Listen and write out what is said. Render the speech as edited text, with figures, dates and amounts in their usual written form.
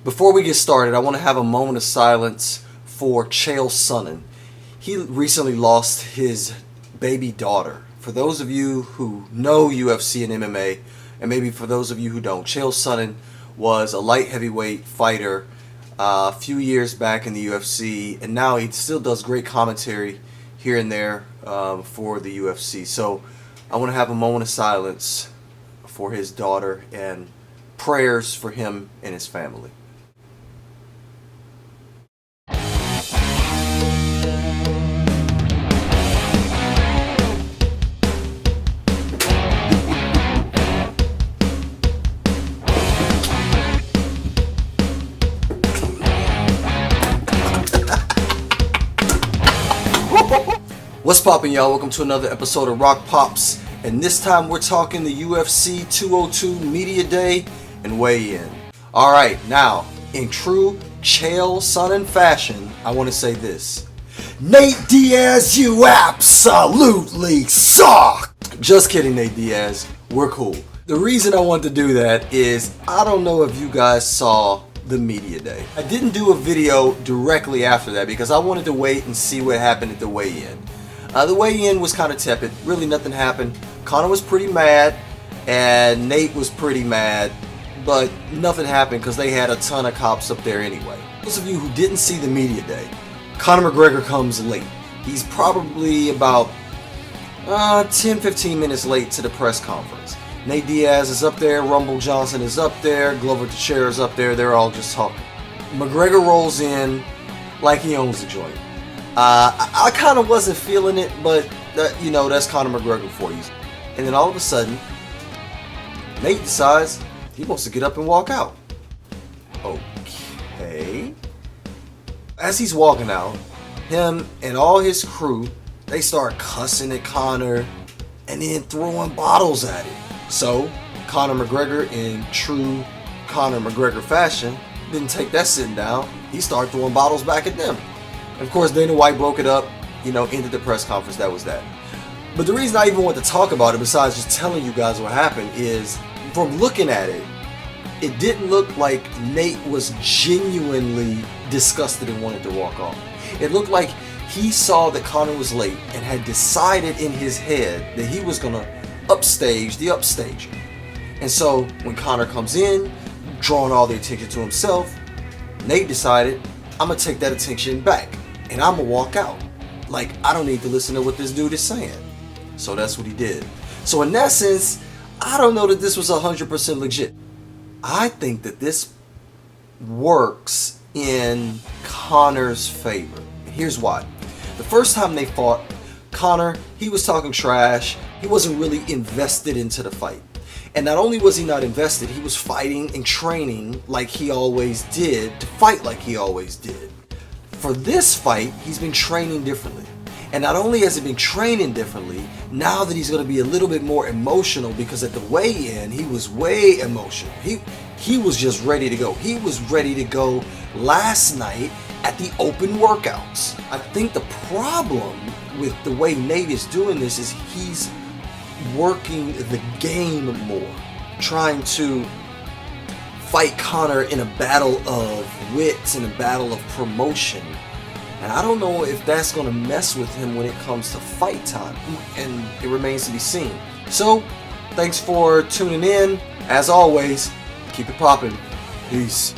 Before we get started, I want to have a moment of silence for Chael Sonnen. He recently lost his baby daughter. For those of you who know UFC and MMA, and maybe for those of you who don't, Chael Sonnen was a light heavyweight fighter a few years back in the UFC, and now he still does great commentary here and there for the UFC. So I want to have a moment of silence for his daughter and prayers for him and his family. What's poppin', y'all? Welcome to another episode of Rock Pops, and this time we're talking the UFC 202 Media Day and weigh-in. Alright, now, in true Chael Sonnen fashion, I want to say this. Nate Diaz, you absolutely suck! Just kidding, Nate Diaz. We're cool. The reason I wanted to do that is, I don't know if you guys saw the Media Day. I didn't do a video directly after that because I wanted to wait and see what happened at the weigh-in. The weigh-in was kind of tepid. Really nothing happened. Conor was pretty mad, and Nate was pretty mad, but nothing happened because they had a ton of cops up there anyway. Those of you who didn't see the Media Day, Conor McGregor comes late. He's probably about 10-15 minutes late to the press conference. Nate Diaz is up there, Rumble Johnson is up there, Glover Teixeira is up there, they're all just talking. McGregor rolls in like he owns the joint. I kind of wasn't feeling it, but that's Conor McGregor for you. And then all of a sudden, Nate decides he wants to get up and walk out. Okay. As he's walking out, him and all his crew, they start cussing at Conor and then throwing bottles at him. So, Conor McGregor, in true Conor McGregor fashion, didn't take that sitting down. He started throwing bottles back at them. Of course, Dana White broke it up, ended the press conference, that was that. But the reason I even want to talk about it, besides just telling you guys what happened, is from looking at it, it didn't look like Nate was genuinely disgusted and wanted to walk off. It looked like he saw that Conor was late and had decided in his head that he was going to upstage the upstager. And so when Conor comes in, drawing all the attention to himself, Nate decided, I'm going to take that attention back. And I'm going to walk out. Like, I don't need to listen to what this dude is saying. So that's what he did. So in that sense, I don't know that this was 100% legit. I think that this works in Conor's favor. Here's why. The first time they fought, Conor, he was talking trash. He wasn't really invested into the fight. And not only was he not invested, he was fighting and training like he always did to fight like he always did. For this fight, he's been training differently. And not only has he been training differently, now that he's going to be a little bit more emotional, because at the weigh-in, he was way emotional. He was just ready to go. He was ready to go last night at the open workouts. I think the problem with the way Nate is doing this is he's working the game more, trying to fight Conor in a battle of wits and a battle of promotion. And I don't know if that's going to mess with him when it comes to fight time, and it remains to be seen. So, thanks for tuning in. As always, keep it poppin'. Peace.